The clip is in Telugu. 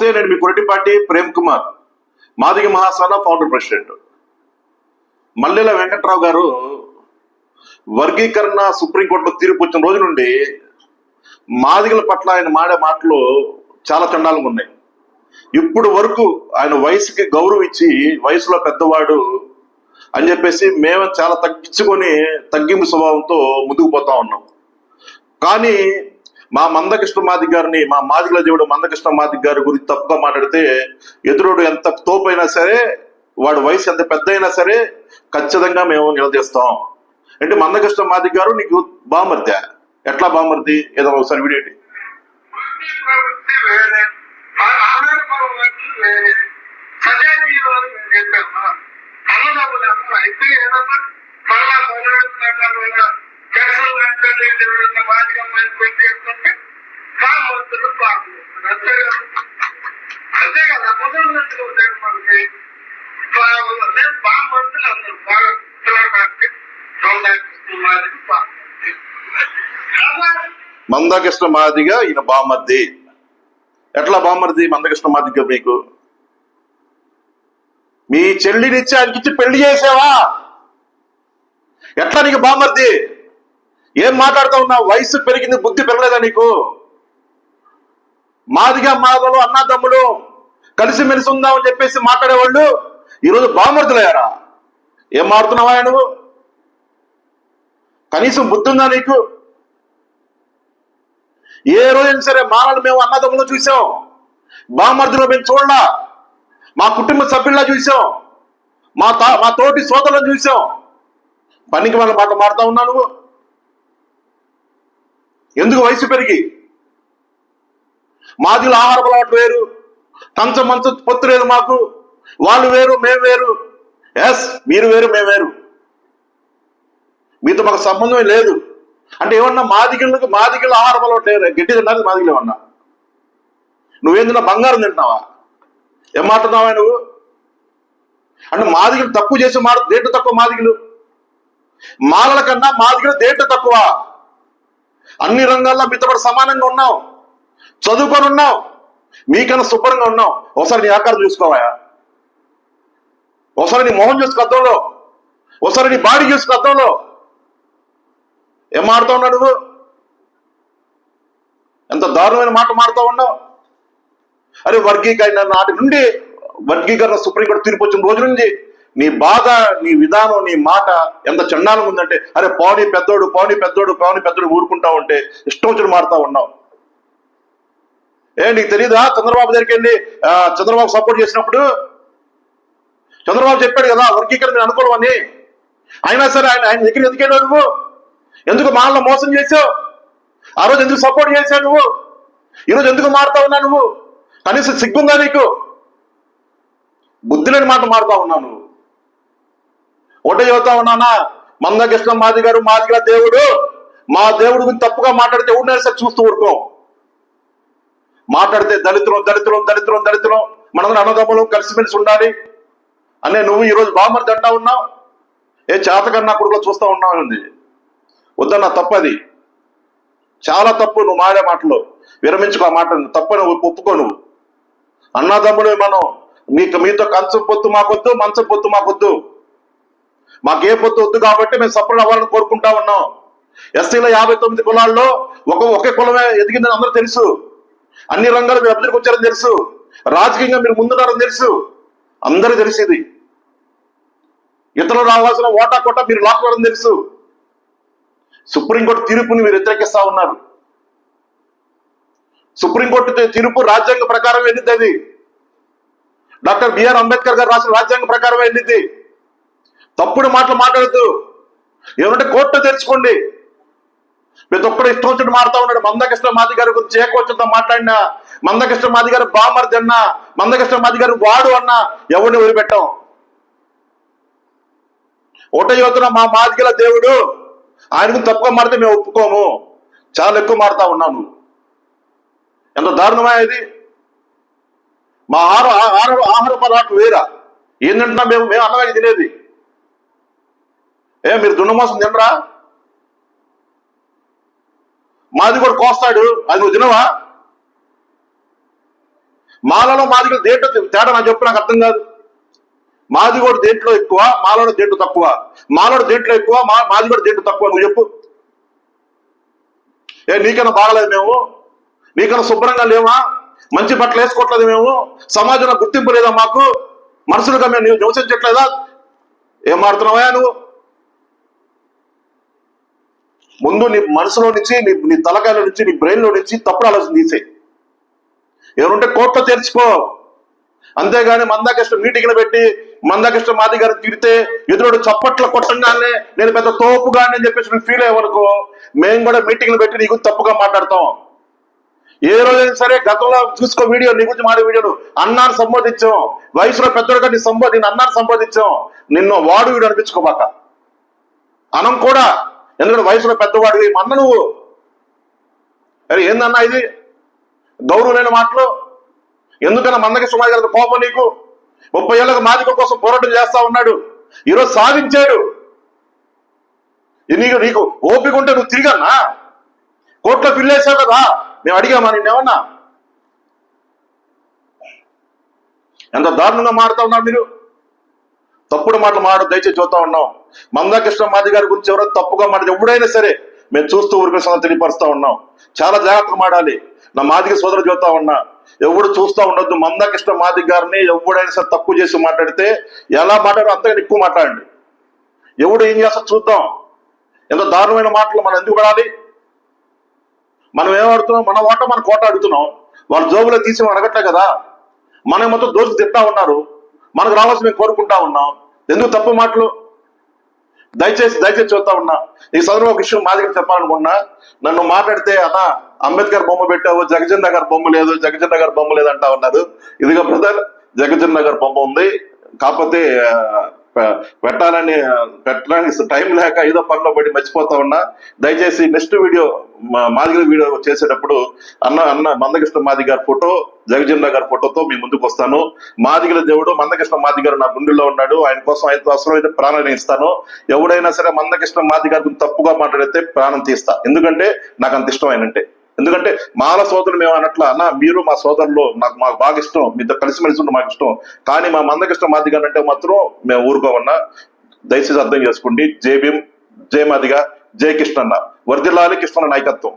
నమస్తే, నేను మీ కొరటిపాటి ప్రేమ్ కుమార్, మాదిగ మహాసేన ఫౌండర్ ప్రెసిడెంట్. మల్లెల వెంకట్రావు గారు వర్గీకరణ సుప్రీంకోర్టులో తీర్పు వచ్చిన రోజు నుండి మాదిగల పట్ల ఆయన మాడే మాటలు చాలా చండాలంగా ఉన్నాయి. ఇప్పుడు వరకు ఆయన వయసుకి గౌరవం ఇచ్చి వయసులో పెద్దవాడు అని చెప్పేసి మేము చాలా తగ్గించుకొని తగ్గింపు స్వభావంతో ముందుకు పోతా ఉన్నాం. కానీ మా మందకృష్ణ మాదిగ గారిని, మా మాదిగల దేవుడు మందకృష్ణ మాదిగ గారి గురించి తప్పుగా మాట్లాడితే ఎదురుడు ఎంత తోపైనా సరే, వాడు వయసు ఎంత పెద్ద అయినా సరే ఖచ్చితంగా మేము నిలదీస్తాం. అంటే మందకృష్ణ మాదిగ గారు నీకు బామర్దా? ఎట్లా బామర్ది? ఏదో ఒకసారి వీడియో మందకృష్ణ మాదిగ ఈయన బామర్ది. ఎట్లా బామర్ది మందకృష్ణ మాదిగ? మీకు మీ చెల్లినిచ్చి ఆయనకిచ్చి పెళ్లి చేసావా? ఎట్లా నీకు బామర్ది? ఏం మాట్లాడుతూ ఉన్నావు? వయసు పెరిగింది, బుద్ధి పెరగలేదా నీకు? మాదిగా మాదలు అన్నదమ్ములు కలిసిమెలిసి ఉందామని చెప్పేసి మాట్లాడేవాళ్ళు ఈరోజు బామర్దులయ్యారా? ఏం మారుతున్నావా నువ్వు? కనీసం బుద్ధి ఉందా నీకు? ఏ రోజైనా సరే మానవులు మేము అన్నదమ్ములు చూసాం, బామర్దులు మేము చూడలా, మా కుటుంబ సభ్యుల్లా చూసాం, మా తోటి సోదరులను చూసాం. పనికి వాళ్ళ మాట మారుతా ఉన్నా నువ్వు. ఎందుకు? వయసు పెరిగి మాదిల ఆహార అలవాటు వేరు, కంచం మంచం పొత్తు లేదు మాకు. వాళ్ళు వేరు, మేము వేరు. ఎస్, మీరు వేరు, మేము వేరు. మీతో మాకు సంబంధమే లేదు. అంటే ఏమన్నా మాదిగల ఆహార అలవాటు లేదు, గడ్డి తిన్నారు మాదిగలు ఏమన్నా? నువ్వేం తిన్నా? బంగారం తింటున్నావా? ఏం మాట్లాడుతున్నావా నువ్వు? అంటే మాదిగలు తక్కువ చేసి దేంట్లో తక్కువ? మాదిగలు మాలల కన్నా మాదిగలు దేంట్లో తక్కువ? అన్ని రంగాల్లో మీతో పాటు సమానంగా ఉన్నాం, చదువుకొని ఉన్నాం, మీకన్నా శుభ్రంగా ఉన్నాం. ఒకసారి నీ ఆకారం చూసుకోవా? ఒకసారి నీ మొహం చూసుకు అద్దంలో, ఒకసారి నీ బాడీ చూసుకు అద్దంలో. ఏం మాడుతూ ఉన్నావు నువ్వు? ఎంత దారుణమైన మాట మాడుతూ ఉన్నావు. అరే వర్గీకరణ నాటి నుండి, వర్గీకరణ సుప్రీంకోర్టు తీర్పు వచ్చిన రోజు నుంచి నీ బాధ, నీ విధానం, నీ మాట ఎంత చండాలం ఉందంటే, అరే పవని పెద్దోడు, పవని పెద్దోడు, పవని పెద్దోడు ఊరుకుంటా ఉంటే ఇష్టం వచ్చిన మారుతా ఉన్నావు. నీకు తెలీదా? చంద్రబాబు దగ్గరికి వెళ్ళి చంద్రబాబు సపోర్ట్ చేసినప్పుడు చంద్రబాబు చెప్పాడు కదా వర్గీకరణ నేను అనుకోవడం అని. అయినా సరే ఆయన దగ్గర ఎదిగాడు నువ్వు. ఎందుకు మానలో మోసం చేసావు? ఆ రోజు ఎందుకు సపోర్ట్ చేశావు నువ్వు? ఈరోజు ఎందుకు మారుతా ఉన్నా నువ్వు? కనీసం సిగ్గుందా నీకు? బుద్ధి లేని మాట మారుతా ఉన్నావు నువ్వు. ఒకటే చెబుతా ఉన్నానా, మందకృష్ణ మాదిగ గారు మాదిగల దేవుడు, మా దేవుడు గురించి తప్పుగా మాట్లాడితే ఎవరినైనా సరే చూస్తూ ఊరుకోం. మాట్లాడితే దళితులం దళితులం దళితులం దళితులం, మనందరం అన్నదమ్ములు కలిసిమెలిసి ఉండాలి అనే నువ్వు ఈరోజు బామర్ది అంటా ఉన్నావు. చేతకన్నా కొడుకులో చూస్తూ ఉన్నావు ఉంది. వద్దన్నా, తప్పది, చాలా తప్పు. నువ్వు మాడే మాటలు విరమించుకో. ఆ మాట తప్పని ఒప్పుకో. నువ్వు అన్నదమ్ములు మనం, మీతో కంచం పొత్తు మాకొద్దు, మంచం పొత్తు మాకొద్దు. మాకే పొత్తు వద్దు కాబట్టి మేము సపరేట్ అవ్వాలని కోరుకుంటా ఉన్నాం. ఎస్సీలో 59 కులాల్లో ఒకే కులమే ఎదిగిందని అందరూ తెలుసు. అన్ని రంగాలు మీరు అభివృద్ధికి వచ్చారని తెలుసు. రాజకీయంగా మీరు ముందున్నారని తెలుసు. అందరూ తెలిసేది. ఇతరులు రావాల్సిన ఓటా కోట మీరు లాక్కోవడం తెలుసు. సుప్రీంకోర్టు తీర్పుని మీరు వ్యతిరేకిస్తా ఉన్నారు. సుప్రీంకోర్టు తీర్పు రాజ్యాంగ ప్రకారం వెళ్ళింది. అది డాక్టర్ బిఆర్ అంబేద్కర్ గారు రాసిన రాజ్యాంగ ప్రకారం వెళ్ళింది. తప్పుడు మాటలు మాట్లాడుతూ ఏమంటే కోర్టు తెరుచుకోండి. ప్రతి ఒక్కరు ఇష్టం వచ్చినట్టు మారుతా ఉన్నాడు. మందకృష్ణ మాదిగ గారి గురించి ఏకొచ్చిందో మాట్లాడినా, మందకృష్ణ మాదిగ గారు బామర్ది అన్నా, మందకృష్ణ మాదిగ గారు వాడు అన్నా ఎవరిని వదిలిపెట్టాం. ఒకటే చదువుతున్నా, మా మాదిగల దేవుడు, ఆయన గురించి తప్పుగా మారితే మేము ఒప్పుకోము. చాలా ఎక్కువ మారుతా ఉన్నాను. ఎంత దారుణమా ఇది? మా ఆహార పదార్థం వేరా? ఏంటంటున్నా మేము అన్నగా తినేది. మీరు దున్నమాసం తినరా? మాది కూడా కోస్తాడు, అది నువ్వు తినవా? మాలలో మాదిగలు దేంట్లో తేడా నాకు చెప్పు, నాకు అర్థం కాదు. మాదిగోడు దేంట్లో ఎక్కువ, మాలోడు దేంట్లో తక్కువ? మాలోడు దేంట్లో ఎక్కువ, మాదిగోడు దేంట్లో తక్కువ? నువ్వు చెప్పు. నీకన్నా బాగలేదు మేము? నీకన్నా శుభ్రంగా లేవా? మంచి బట్టలు వేసుకోవట్లేదు మేము? సమాజంలో గుర్తింపు లేదా మాకు? మనుషులుగా మేము నివసించట్లేదా? ఏం మాడుతున్నావా నువ్వు? ముందు నీ మనసులో నుంచి, నీ తలకాయలో నుంచి, నీ బ్రెయిన్లో నుంచి తప్పుడు ఆలోచన తీసే. ఎవరుంటే కోర్టులో తెరుచుకో. అంతేగాని మందాకృష్ణ మీటింగ్లు పెట్టి మందాకృష్ణ మాది గారిని తిడితే ఎదురుడు చప్పట్ల కొట్టంగానే నేను పెద్ద తోపుగా అని చెప్పేసి ఫీల్ అయ్యేవనుకో, మేము కూడా మీటింగ్లు పెట్టి నీకు తప్పుగా మాట్లాడతాం. ఏ రోజైనా సరే గతంలో చూసుకో వీడియో, నీ గురించి మాడే వీడియోలు. అన్నాన్ని సంబోధించాం, వయసులో పెద్దోడుగా నేను అన్నాన్ని సంబోధించాం. నిన్ను వాడు వీడు అనిపించుకోబాక. అనం కూడా, ఎందుకంటే వయసులో పెద్దవాడు అన్న నువ్వు. అరే ఏందన్నా ఇది గౌరవం లేని మాటలు? ఎందుకన్నా మందకృష్ణ మాది గారి కోపం నీకు? 30 ఏళ్ళకు మాదిగ కోసం పోరాటం చేస్తా ఉన్నాడు, ఈరోజు సాధించాడు. నీకు ఓపిక ఉంటే నువ్వు తిరిగన్నా కోర్టులో ఫిల్ వేసావు కదా, మేము అడిగామా నిన్నేమన్నా? ఎంత దారుణంగా మారుతా ఉన్నారు మీరు. తప్పుడు మాటలు మాట్లాడు దయచేసి చూస్తా ఉన్నాం. మందాకృష్ణ మాది గారి గురించి ఎవరైనా తప్పుగా మాట్లాడి ఎవడైనా సరే మేము చూస్తూ ఊరికే తెలియపరుస్తా ఉన్నాం. చాలా జాగ్రత్తగా మాడాలి. నా మాదిగ సోదరు చూస్తా ఉన్నా, ఎవడు చూస్తా ఉండొద్దు. మందాకృష్ణ మాది గారిని ఎవడైనా సరే తప్పు చేసి మాట్లాడితే ఎలా మాట్లాడో అంతగా ఎక్కువ మాట్లాడండి. ఎవడు ఏం చేస్తా చూద్దాం. ఎంత దారుణమైన మాటలు మనం ఎందుకు పడాలి? మనం ఏం ఆడుతున్నాం? మన ఓట మన కోట అడుగుతున్నాం. వాళ్ళ జోబులో తీసి మనం అడగట్లే కదా. మనం మొత్తం దోషి తింటా ఉన్నారు, మనకు రావాల్సి మేము కోరుకుంటా ఉన్నాం. ఎందుకు తప్పు మాటలు? దయచేసి చూస్తా ఉన్నా. ఈ సందర్భంలో ఒక విషయం మాదిగా చెప్పాలనుకున్నా. నన్ను మాట్లాడితే అన్న అంబేద్కర్ బొమ్మ పెట్టావు, జగజన్ నగర్ బొమ్మ లేదు, జగజన్ నగర్ బొమ్మ లేదు అంటా ఉన్నారు. ఇదిగా బ్రదర్, జగజన్ నగర్ బొమ్మ ఉంది, కాకపోతే పెట్టడానికి టైం లేక ఏదో పనిలో పడి మర్చిపోతా ఉన్నా. దయచేసి నెక్స్ట్ వీడియో మాదిగ వీడియో చేసేటప్పుడు అన్న మందకృష్ణ మాది గారి ఫోటో, జగజీవన్ గారి ఫోటోతో మీ ముందుకు వస్తాను. మాదిగల దేవుడు మందకృష్ణ మాది గారు నా గుండెల్లో ఉన్నాడు. ఆయన కోసం ఆయన అవసరమైతే ప్రాణాన్ని ఇస్తాను. ఎవడైనా సరే మందకృష్ణ మాది గారి తప్పుగా మాట్లాడితే ప్రాణం తీస్తా. ఎందుకంటే నాకు అంత ఇష్టం ఆయనంటే. ఎందుకంటే మాల సోదరులు మేము అన్నట్లు అన్న మీరు మా సోదరులు, మాకు బాగా ఇష్టం, మీతో కలిసిమెలిసి ఉంటే మాకు ఇష్టం. కానీ మా మందకృష్ణ మాది గారు అంటే మాత్రం మేము ఊరుకోమన్నా. దయచేసి అర్థం చేసుకోండి. జై భీమ్, జై మాదిగ, జై కృష్ణన్న. వర్ధిల్లాలి కృష్ణన్న నాయకత్వం.